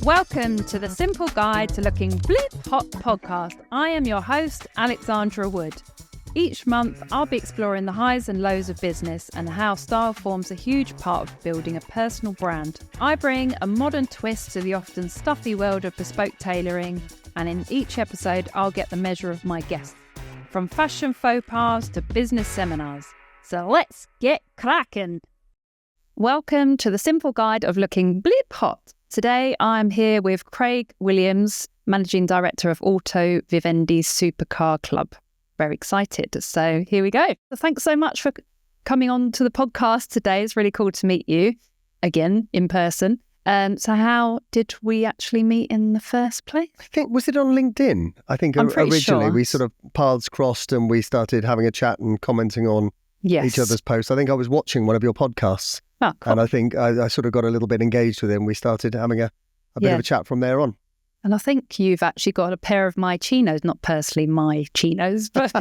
Welcome to the Simple Guide to Looking Hot podcast. I am your host, Alexandra Wood. Each month, I'll be exploring the highs and lows of business and how style forms a huge part of building a personal brand. I bring a modern twist to the often stuffy world of bespoke tailoring, and in each episode, I'll get the measure of my guests, from fashion faux pas to business seminars. So let's get cracking. Welcome to the Simple Guide of Looking Hot. Today, I'm here with Craig Williams, Managing Director of Auto Vivendi's Supercar Club. Very excited. So here we go. So thanks so much for coming on to the podcast today. It's really cool to meet you again in person. So how did we actually meet in the first place? I think, was it on LinkedIn? I think originally sure. We sort of paths crossed and we started having a chat and commenting on each other's posts. I think I was watching one of your podcasts. Oh, cool. And I think I sort of got a little bit engaged with him. We started having a bit of a chat from there on. And I think you've actually got a pair of my chinos, not personally my chinos, but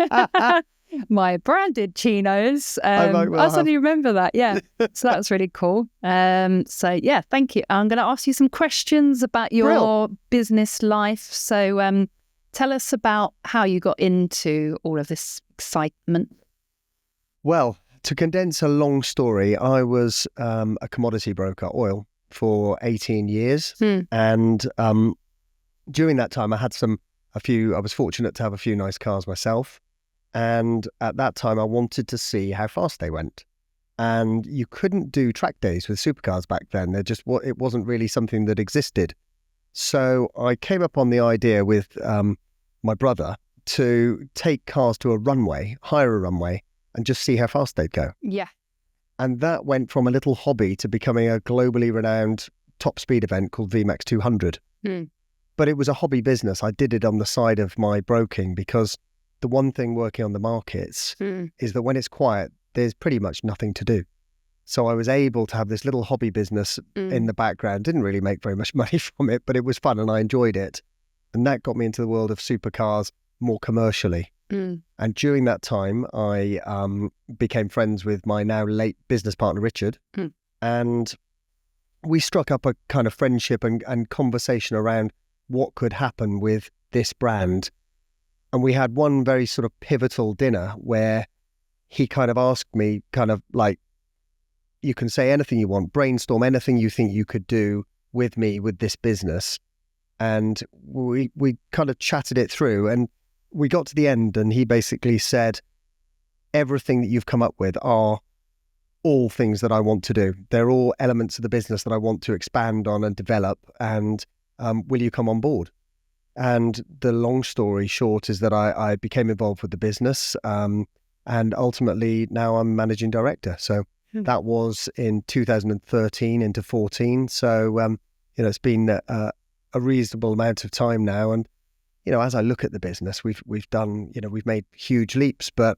my branded chinos. I suddenly remember that, yeah. So that's really cool. So thank you. I'm going to ask you some questions about your business life. So tell us about how you got into all of this excitement. Well, to condense a long story, I was a commodity broker, oil, for 18 years. And during that time, I was fortunate to have a few nice cars myself. And at that time, I wanted to see how fast they went. And you couldn't do track days with supercars back then. It wasn't really something that existed. So I came up on the idea with my brother to take cars to a runway, hire a runway, and just see how fast they'd go. Yeah. And that went from a little hobby to becoming a globally renowned top speed event called VMAX 200. But it was a hobby business. I did it on the side of my broking because the one thing working on the markets is that when it's quiet, there's pretty much nothing to do. So I was able to have this little hobby business in the background. Didn't really make very much money from it, but it was fun and I enjoyed it. And that got me into the world of supercars more commercially. And during that time, I became friends with my now late business partner, Richard. And we struck up a kind of friendship and conversation around what could happen with this brand. And we had one very sort of pivotal dinner where he kind of asked me kind of like, you can say anything you want, brainstorm anything you think you could do with me with this business. And we kind of chatted it through and we got to the end and he basically said, everything that you've come up with are all things that I want to do. They're all elements of the business that I want to expand on and develop. And will you come on board? And the long story short is that I became involved with the business and ultimately now I'm managing director. So that was in 2013 into 14. So, it's been a reasonable amount of time now. And as I look at the business, we've done, we've made huge leaps, but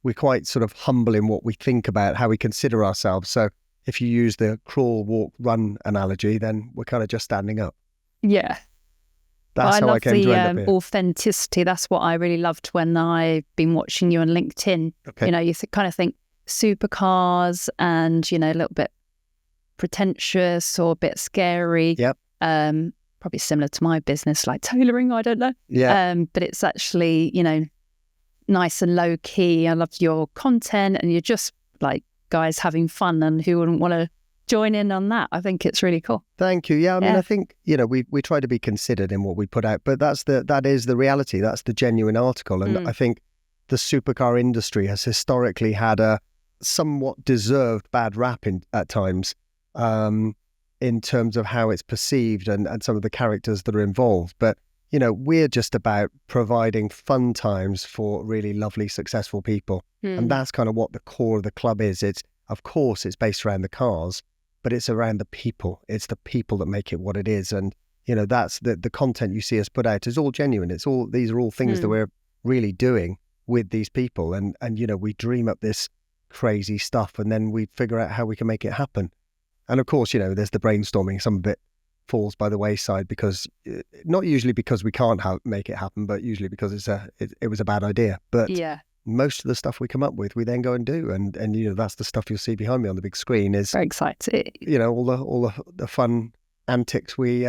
we're quite sort of humble in what we think about how we consider ourselves. So if you use the crawl, walk, run analogy, then we're kind of just standing up. Yeah. That's how I came to end up here. Authenticity. That's what I really loved when I've been watching you on LinkedIn. Okay. You kind of think supercars and, a little bit pretentious or a bit scary. Yep. Probably similar to my business, like tailoring, I don't know. Yeah. But it's actually, nice and low key. I love your content and you're just like guys having fun and who wouldn't want to join in on that? I think it's really cool. Thank you. Yeah, I mean, I think, we try to be considered in what we put out, but that is the reality. That's the genuine article. And I think the supercar industry has historically had a somewhat deserved bad rap at times. In terms of how it's perceived and some of the characters that are involved. But, we're just about providing fun times for really lovely, successful people. And that's kind of what the core of the club is. Of course, it's based around the cars, but it's around the people. It's the people that make it what it is. And, that's the content you see us put out is all genuine. These are all things that we're really doing with these people. And, we dream up this crazy stuff and then we figure out how we can make it happen. And of course, there's the brainstorming. Some of it falls by the wayside because, not usually because we can't make it happen, but usually because it was a bad idea. But most of the stuff we come up with, we then go and do. And that's the stuff you'll see behind me on the big screen is very exciting. All the fun antics we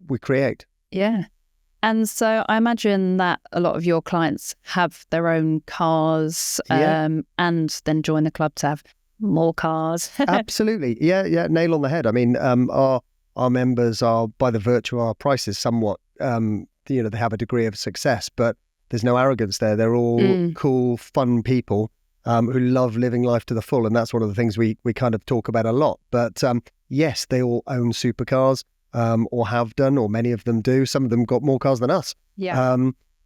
we create. Yeah. And so I imagine that a lot of your clients have their own cars and then join the club to have more cars. Absolutely. Yeah, nail on the head. I mean, our members are, by the virtue of our prices, somewhat, they have a degree of success, but there's no arrogance there. They're all cool, fun people who love living life to the full. And that's one of the things we kind of talk about a lot. But yes, they all own supercars. Or have done, or many of them do. Some of them got more cars than us. Yeah.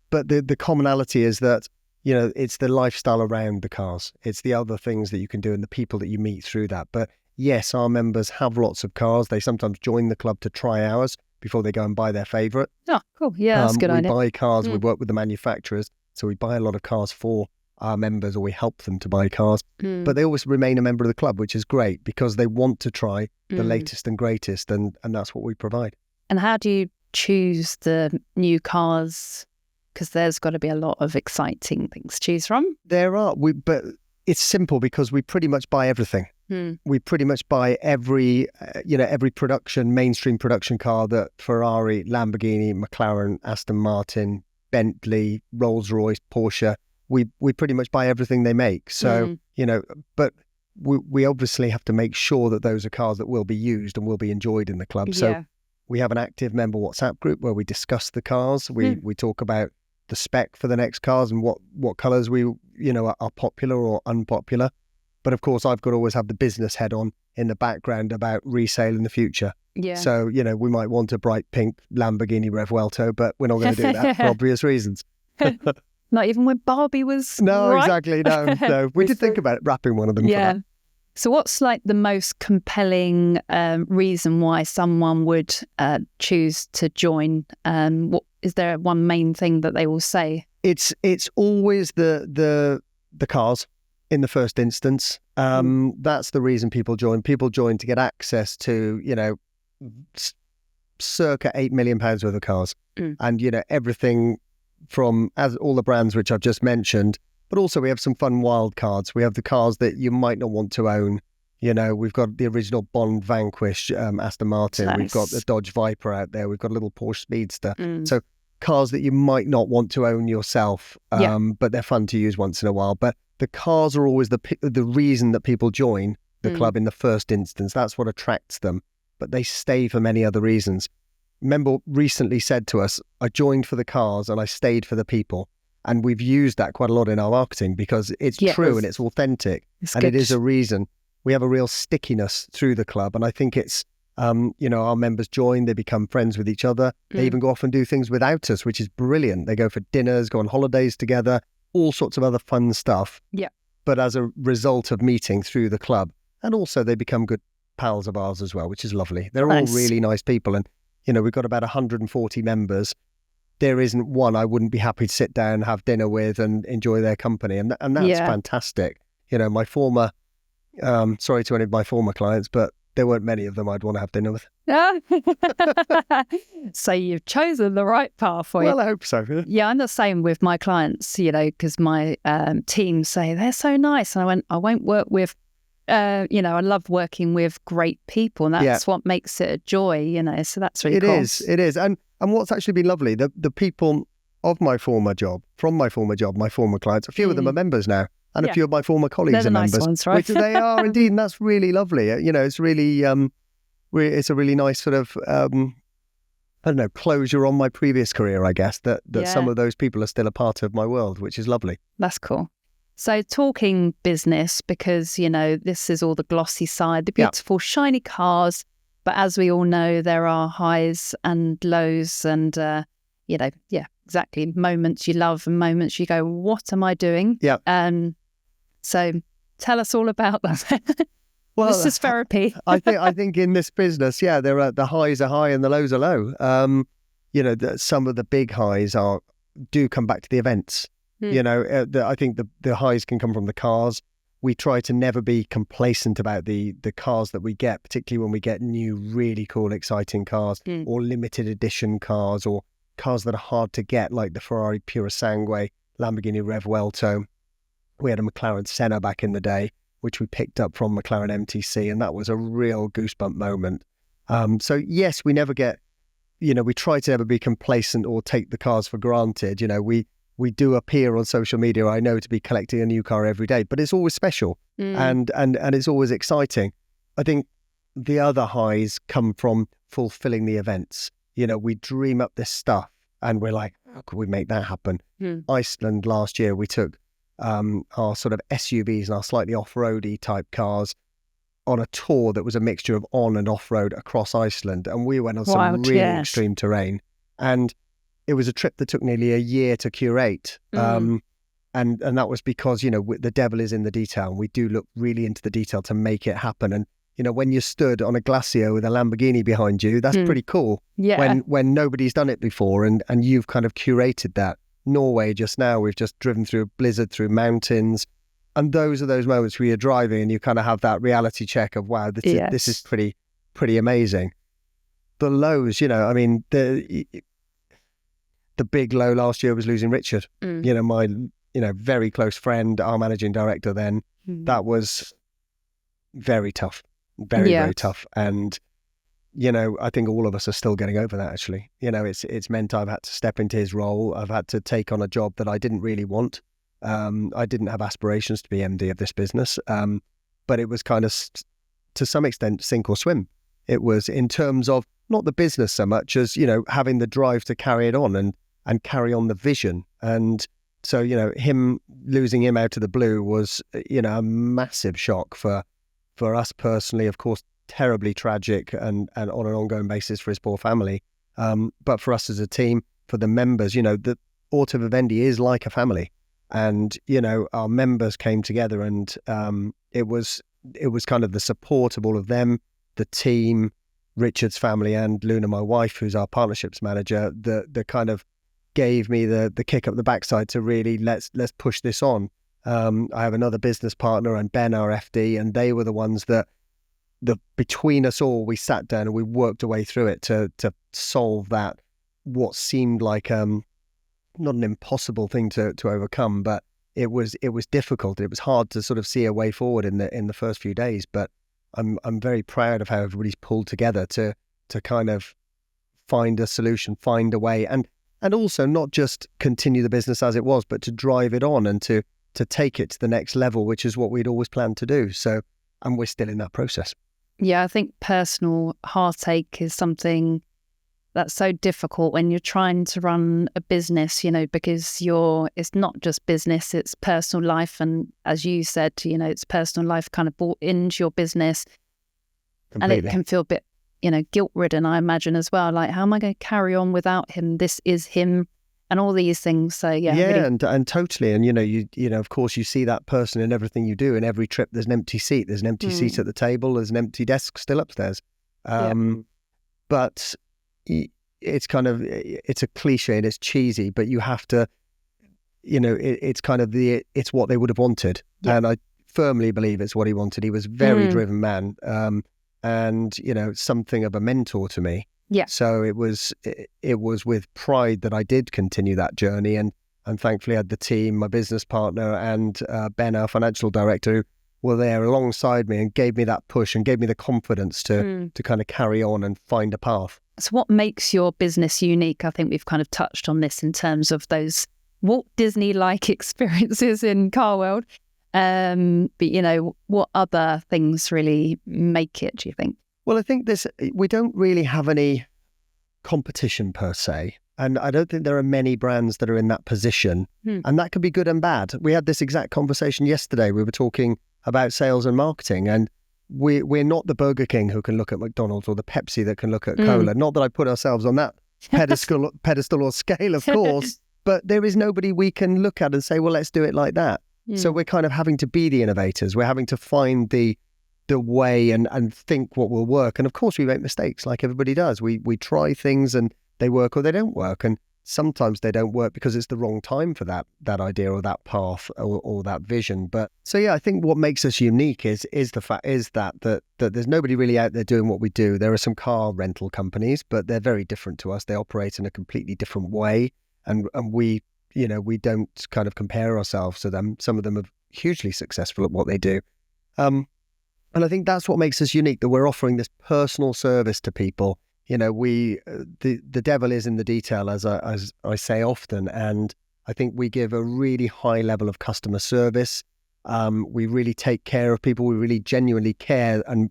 But the commonality is that, it's the lifestyle around the cars. It's the other things that you can do and the people that you meet through that. But yes, our members have lots of cars. They sometimes join the club to try ours before they go and buy their favourite. Oh, cool. Yeah, that's a good idea. We buy cars, we work with the manufacturers. So we buy a lot of cars for our members, or we help them to buy cars. But they always remain a member of the club, which is great because they want to try the latest and greatest, and that's what we provide. And how do you choose the new cars? Because there's got to be a lot of exciting things to choose from. There are, but it's simple because we pretty much buy everything. We pretty much buy every mainstream production car that Ferrari, Lamborghini, McLaren, Aston Martin, Bentley, Rolls-Royce, Porsche. We pretty much buy everything they make. So, but we obviously have to make sure that those are cars that will be used and will be enjoyed in the club. So we have an active member WhatsApp group where we discuss the cars. We talk about the spec for the next cars and what colours are popular or unpopular. But of course, I've got to always have the business head on in the background about resale in the future. Yeah. So, we might want a bright pink Lamborghini Revuelto, but we're not going to do that for obvious reasons. Not even when Barbie was No, right? Exactly. No. We did think about wrapping one of them for that. So what's like the most compelling reason why someone would choose to join? What is there one main thing that they will say? It's always the cars in the first instance. That's the reason people join. People join to get access to, circa £8 million worth of cars. And, everything from as all the brands which I've just mentioned, but also we have some fun wild cards. We have the cars that you might not want to own. We've got the original Bond Vanquish, Aston Martin. Nice. We've got the Dodge Viper out there. We've got a little Porsche Speedster. So cars that you might not want to own yourself, but they're fun to use once in a while. But the cars are always the reason that people join the club in the first instance. That's what attracts them. But they stay for many other reasons. Member recently said to us, I joined for the cars and I stayed for the people. And we've used that quite a lot in our marketing because it's true and it's authentic. And it is a reason. We have a real stickiness through the club. And I think it's, our members join, they become friends with each other. They even go off and do things without us, which is brilliant. They go for dinners, go on holidays together, all sorts of other fun stuff. Yeah. But as a result of meeting through the club. And also they become good pals of ours as well, which is lovely. They're all really nice people. And, we've got about 140 members. There isn't one I wouldn't be happy to sit down, have dinner with and enjoy their company. And that's fantastic. My former, sorry to any of my former clients, but there weren't many of them I'd want to have dinner with. So you've chosen the right path for you. Well, I hope so. Yeah, I'm the same with my clients, because my team say they're so nice. And I won't work with, I love working with great people. And that's what makes it a joy, so that's really cool. It is. And what's actually been lovely, the people of my former job, my former clients, a few of them are members now. And a few of my former colleagues are nice members. Ones, right? Which they are indeed, and that's really lovely. It's really, it's a really nice sort of, closure on my previous career, I guess, that some of those people are still a part of my world, which is lovely. That's cool. So talking business, because, this is all the glossy side, the beautiful, shiny cars. But as we all know, there are highs and lows and, exactly, moments you love and moments you go, what am I doing? Yeah. So tell us all about that. Well, this is therapy. I think in this business, there are the highs are high and the lows are low. Some of the big highs do come back to the events. I think the highs can come from the cars. We try to never be complacent about the cars that we get, particularly when we get new, really cool, exciting cars or limited edition cars or cars that are hard to get, like the Ferrari Purosangue, Lamborghini Revuelto. We had a McLaren Senna back in the day, which we picked up from McLaren MTC, and that was a real goosebump moment. So yes, we never get we try to never be complacent or take the cars for granted. We do appear on social media, I know, to be collecting a new car every day, but it's always special and it's always exciting. I think the other highs come from fulfilling the events. We dream up this stuff and we're like, how could we make that happen? Iceland last year, we took our sort of SUVs and our slightly off-roady type cars on a tour that was a mixture of on and off-road across Iceland. And we went on some really extreme terrain. And it was a trip that took nearly a year to curate. And that was because, the devil is in the detail. And we do look really into the detail to make it happen. And, when you're stood on a glacier with a Lamborghini behind you, that's pretty cool. Yeah. When nobody's done it before and you've kind of curated that. Norway just now, we've just driven through a blizzard, through mountains. And those are those moments where you're driving and you kind of have that reality check of, wow, this is pretty amazing. The lows, the big low last year was losing Richard. My, very close friend, our managing director then. That was very tough, very tough. And, I think all of us are still getting over that, actually. It's meant I've had to step into his role. I've had to take on a job that I didn't really want. I didn't have aspirations to be MD of this business, but it was kind of, to some extent, sink or swim. It was in terms of not the business so much as, having the drive to carry it on and carry on the vision. And so, losing him out of the blue was, a massive shock for us personally, of course, terribly tragic and on an ongoing basis for his poor family. But for us as a team, for the members, the Auto Vivendi is like a family. And, our members came together and it was kind of the support of all of them, the team, Richard's family and Luna, my wife, who's our partnerships manager, the kind of gave me the kick up the backside to really let's push this on. I have another business partner and Ben, our FD, and they were the ones that between us all, we sat down and we worked our way through it to solve that, what seemed like not an impossible thing to overcome, but it was difficult. It was hard to sort of see a way forward in the first few days. But I'm very proud of how everybody's pulled together to kind of find a solution, find a way, and also not just continue the business as it was, but to drive it on and to take it to the next level, which is what we'd always planned to do. So, and we're still in that process. Yeah, I think personal heartache is something that's so difficult when you're trying to run a business, because it's not just business, it's personal life. And as you said, it's personal life kind of brought into your business. Completely. And it can feel a bit, guilt-ridden, I imagine, as well. Like, how am I going to carry on without him? This is him and all these things. So, yeah. Yeah, really... and totally. And, of course, you see that person in everything you do. In every trip, there's an empty seat. There's an empty seat at the table. There's an empty desk still upstairs. But it's kind of, it's a cliche and it's cheesy, but you have to, it's kind of it's what they would have wanted. Yeah. And I firmly believe it's what he wanted. He was a very driven man, and, something of a mentor to me. Yeah. So it was with pride that I did continue that journey. And thankfully I had the team, my business partner and Ben, our financial director, who were there alongside me and gave me that push and gave me the confidence to kind of carry on and find a path. So what makes your business unique? I think we've kind of touched on this in terms of those Walt Disney-like experiences in car world. But, what other things really make it, do you think? Well, I think we don't really have any competition per se. And I don't think there are many brands that are in that position. And that could be good and bad. We had this exact conversation yesterday. We were talking about sales and marketing, and we're not the Burger King who can look at McDonald's or the Pepsi that can look at cola. Not that I put ourselves on that pedestal or scale, of course, but there is nobody we can look at and say, well, let's do it like that. So we're kind of having to be the innovators. We're having to find the way and think what will work. And of course we make mistakes like everybody does. We try things and they work or they don't work. And sometimes they don't work because it's the wrong time for that idea or that path or that vision. But so, yeah, I think what makes us unique is the fact that there's nobody really out there doing what we do. There are some car rental companies, but they're very different to us. They operate in a completely different way. And we don't kind of compare ourselves to them. Some of them are hugely successful at what they do. And I think that's what makes us unique, that we're offering this personal service to people. the devil is in the detail, as I say often, and I think we give a really high level of customer service. We really take care of people. We really genuinely care, and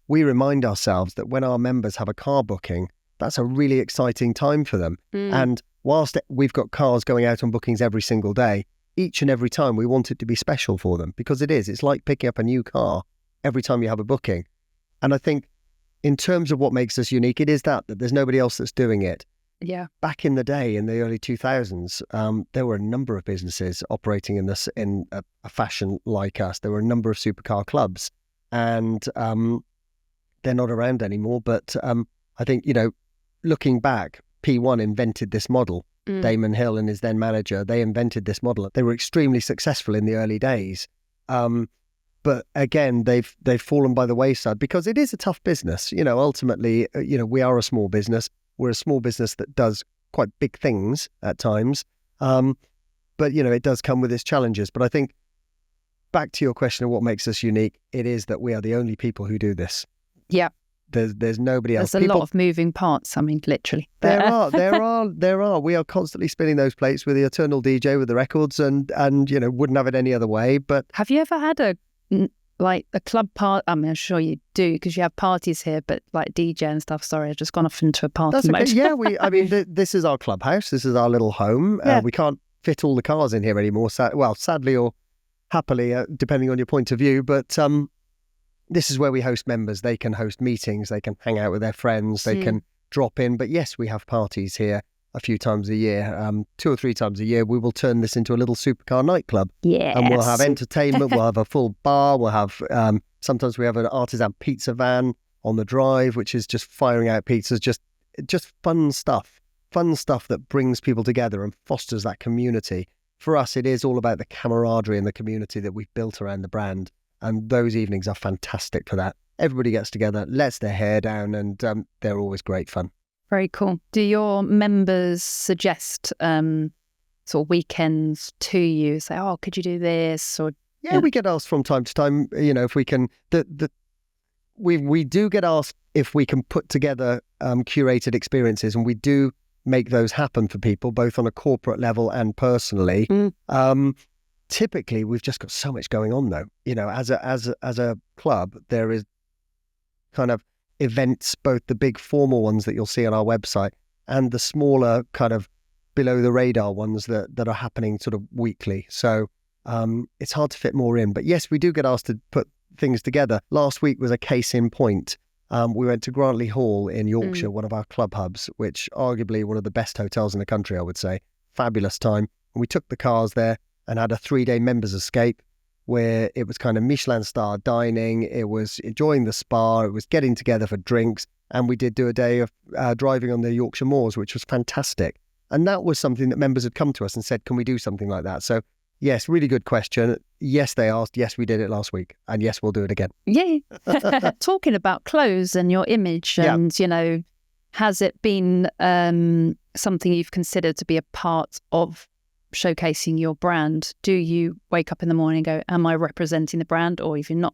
we remind ourselves that when our members have a car booking, that's a really exciting time for them. And whilst we've got cars going out on bookings every single day, each and every time we want it to be special for them, because it is. It's like picking up a new car every time you have a booking. And I think in terms of what makes us unique, it is that there's nobody else that's doing it. Yeah. Back in the day, in the early 2000s, there were a number of businesses operating in a fashion like us. There were a number of supercar clubs, and they're not around anymore. But I think, looking back, P1 invented this model. Damon Hill and his then manager, they invented this model. They were extremely successful in the early days. But again, they've fallen by the wayside because it is a tough business. Ultimately, we are a small business. We're a small business that does quite big things at times. But, it does come with its challenges. But I think back to your question of what makes us unique, it is that we are the only people who do this. Yeah. There's nobody else. There's a lot of moving parts. I mean, literally. There are. We are constantly spinning those plates with the eternal DJ with the records, and wouldn't have it any other way. But have you ever had a club part? I mean, I'm sure you do because you have parties here, but like DJ and stuff. Sorry, I've just gone off into a party mode. Yeah, this is our clubhouse. This is our little home. Yeah. We can't fit all the cars in here anymore. Sadly or happily, depending on your point of view. But this is where we host members. They can host meetings. They can hang out with their friends. They can drop in. But yes, we have parties here a few times a year, 2 or 3 times a year. We will turn this into a little supercar nightclub. Yes. And we'll have entertainment. We'll have a full bar. We'll have, sometimes we have an artisan pizza van on the drive, which is just firing out pizzas, just fun stuff that brings people together and fosters that community. For us, it is all about the camaraderie and the community that we've built around the brand. And those evenings are fantastic for that. Everybody gets together, lets their hair down, and they're always great fun. Very cool. Do your members suggest sort of weekends to you? Say, oh, could you do this? Or yeah, we get asked from time to time. If we can, we do get asked if we can put together curated experiences, and we do make those happen for people, both on a corporate level and personally. Typically, we've just got so much going on, though. As a club, there is kind of events, both the big formal ones that you'll see on our website and the smaller kind of below the radar ones that are happening sort of weekly. So it's hard to fit more in. But yes, we do get asked to put things together. Last week was a case in point. We went to Grantley Hall in Yorkshire, one of our club hubs, which arguably one of the best hotels in the country, I would say. Fabulous time. And we took the cars there and had a 3-day members escape where it was kind of Michelin star dining. It was enjoying the spa. It was getting together for drinks. And we did do a day of driving on the Yorkshire moors, which was fantastic. And that was something that members had come to us and said, can we do something like that? So yes, really good question. Yes, they asked. Yes, we did it last week. And yes, we'll do it again. Yeah. Talking about clothes and your image and, has it been something you've considered to be a part of showcasing your brand? Do you wake up in the morning and go, am I representing the brand? Or if you're not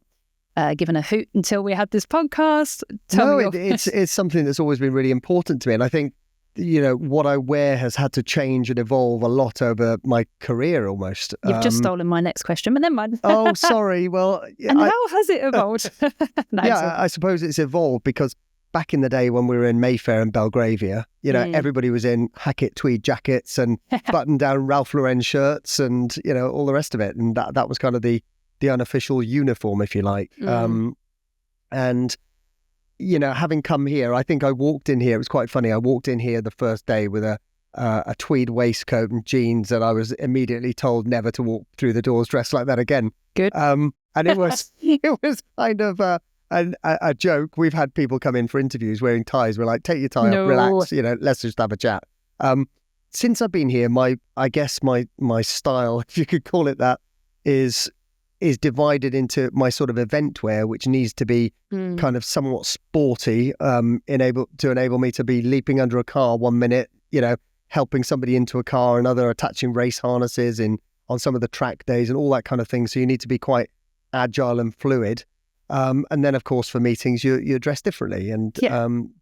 given a hoot until we had this podcast, it's something that's always been really important to me. And I think, what I wear has had to change and evolve a lot over my career almost. You've just stolen my next question, but never mind. Oh, sorry. Well, and how has it evolved? I suppose it's evolved because back in the day when we were in Mayfair and Belgravia, everybody was in Hackett tweed jackets and button-down Ralph Lauren shirts and, all the rest of it. And that was kind of the unofficial uniform, if you like. And, having come here, I think I walked in here. It was quite funny. I walked in here the first day with a tweed waistcoat and jeans, and I was immediately told never to walk through the doors dressed like that again. Good. And it was kind of a joke. We've had people come in for interviews wearing ties. We're like, take your tie off, relax, let's just have a chat. Since I've been here, I guess my style, if you could call it that, is divided into my sort of event wear, which needs to be kind of somewhat sporty, enable me to be leaping under a car 1 minute, helping somebody into a car, another attaching race harnesses on some of the track days and all that kind of thing. So you need to be quite agile and fluid. And then, of course, for meetings, you're dressed differently. And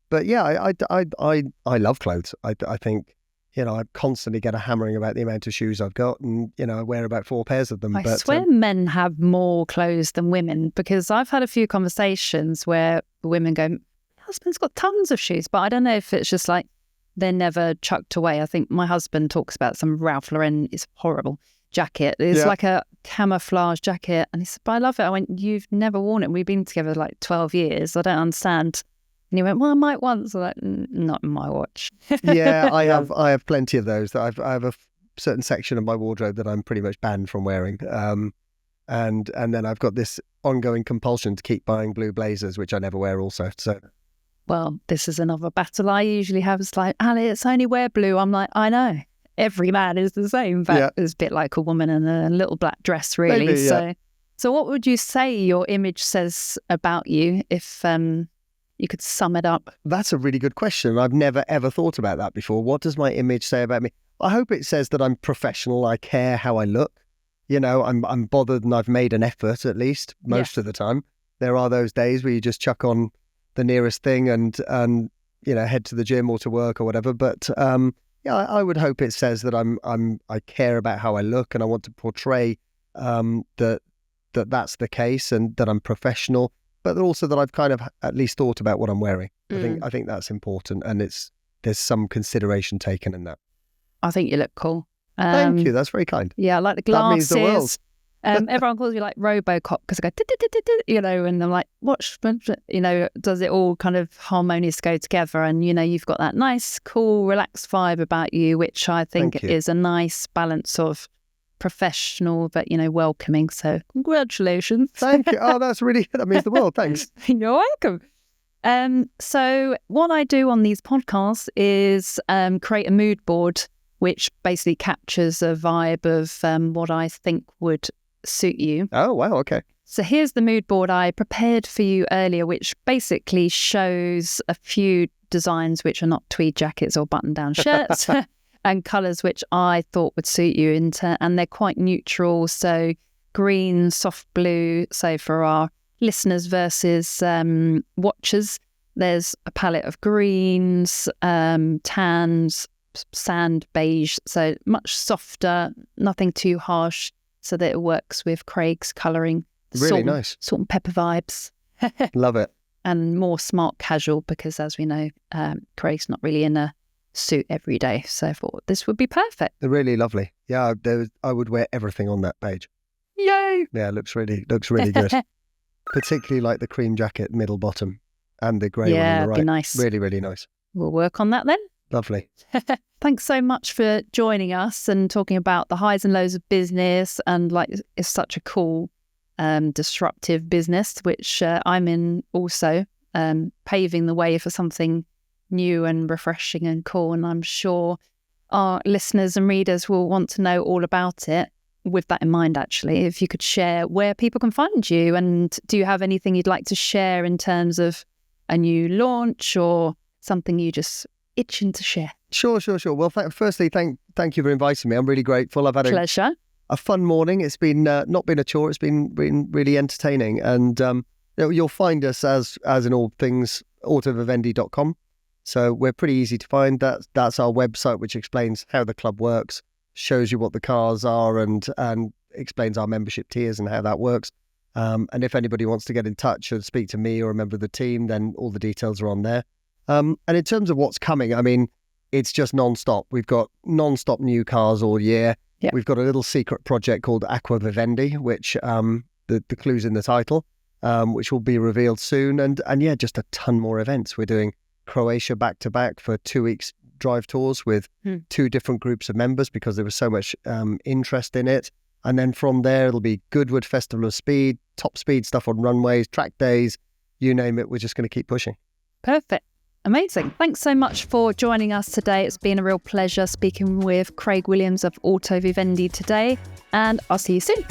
but yeah, I love clothes. I think, I constantly get a hammering about the amount of shoes I've got, and I wear about 4 pairs of them. I swear men have more clothes than women, because I've had a few conversations where women go, husband's got tons of shoes, but I don't know if it's just like they're never chucked away. I think my husband talks about some Ralph Lauren, it's horrible jacket. It's like a camouflage jacket, and he said, but I love it. I went, you've never worn it. We've been together like 12 years. I don't understand. And he went, well, I might once. I'm like, not in my watch. Yeah, I have plenty of those. I have a certain section of my wardrobe that I'm pretty much banned from wearing. And then I've got this ongoing compulsion to keep buying blue blazers, which I never wear also. So, well, this is another battle I usually have. It's like, Ali, it's only wear blue. I'm like, I know. Every man is the same. But it's a bit like a woman in a little black dress, really. Maybe, So what would you say your image says about you if you could sum it up? That's a really good question. I've never, ever thought about that before. What does my image say about me? I hope it says that I'm professional. I care how I look. I'm bothered, and I've made an effort, at least most of the time. There are those days where you just chuck on the nearest thing and head to the gym or to work or whatever. But I would hope it says that I care about how I look, and I want to portray that's the case, and that I'm professional, but also that I've kind of at least thought about what I'm wearing. I think that's important, and there's some consideration taken in that. I think you look cool. Thank you. That's very kind. Yeah, I like the glasses. That means the world. Everyone calls me like RoboCop because I go, and I'm like, watch, does it all kind of harmonious go together? And, you've got that nice, cool, relaxed vibe about you, which I think is a nice balance of professional, but, welcoming. So congratulations. Thank you. Oh, that means the world. Thanks. You're welcome. So what I do on these podcasts is create a mood board, which basically captures a vibe of what I think would suit you. Oh, wow. Okay. So here's the mood board I prepared for you earlier, which basically shows a few designs which are not tweed jackets or button-down shirts and colours which I thought would suit you. And they're quite neutral. So green, soft blue. So for our listeners versus watchers, there's a palette of greens, tans, sand, beige, so much softer, nothing too harsh, so that it works with Craig's colouring. Really nice. Salt and pepper vibes. Love it. And more smart casual, because as we know, Craig's not really in a suit every day, so I thought this would be perfect. They're really lovely. Yeah, I would wear everything on that page. Yay! Yeah, it looks really good. Particularly like the cream jacket, middle bottom, and the grey one on the right. Be nice. Really, really nice. We'll work on that then. Lovely. Thanks so much for joining us and talking about the highs and lows of business, and it's such a cool, disruptive business, which I'm in also, paving the way for something new and refreshing and cool. And I'm sure our listeners and readers will want to know all about it. With that in mind, actually, if you could share where people can find you, and do you have anything you'd like to share in terms of a new launch or something you just itching to share? Sure. Well, firstly, thank you for inviting me. I'm really grateful. I've had pleasure. A fun morning. It's been not been a chore. It's been really entertaining, and you'll find us as in all things autovivendi.com. So we're pretty easy to find. That's our website, which explains how the club works, shows you what the cars are, and explains our membership tiers and how that works. And if anybody wants to get in touch and speak to me or a member of the team, then all the details are on there. And in terms of what's coming, I mean, it's just non-stop. We've got non-stop new cars all year. Yep. We've got a little secret project called Aqua Vivendi, which the clue's in the title, which will be revealed soon. And yeah, just a ton more events. We're doing Croatia back-to-back for 2 weeks drive tours with 2 different groups of members, because there was so much interest in it. And then from there, it'll be Goodwood Festival of Speed, top speed stuff on runways, track days, you name it. We're just going to keep pushing. Perfect. Amazing. Thanks so much for joining us today. It's been a real pleasure speaking with Craig Williams of Auto Vivendi today, and I'll see you soon.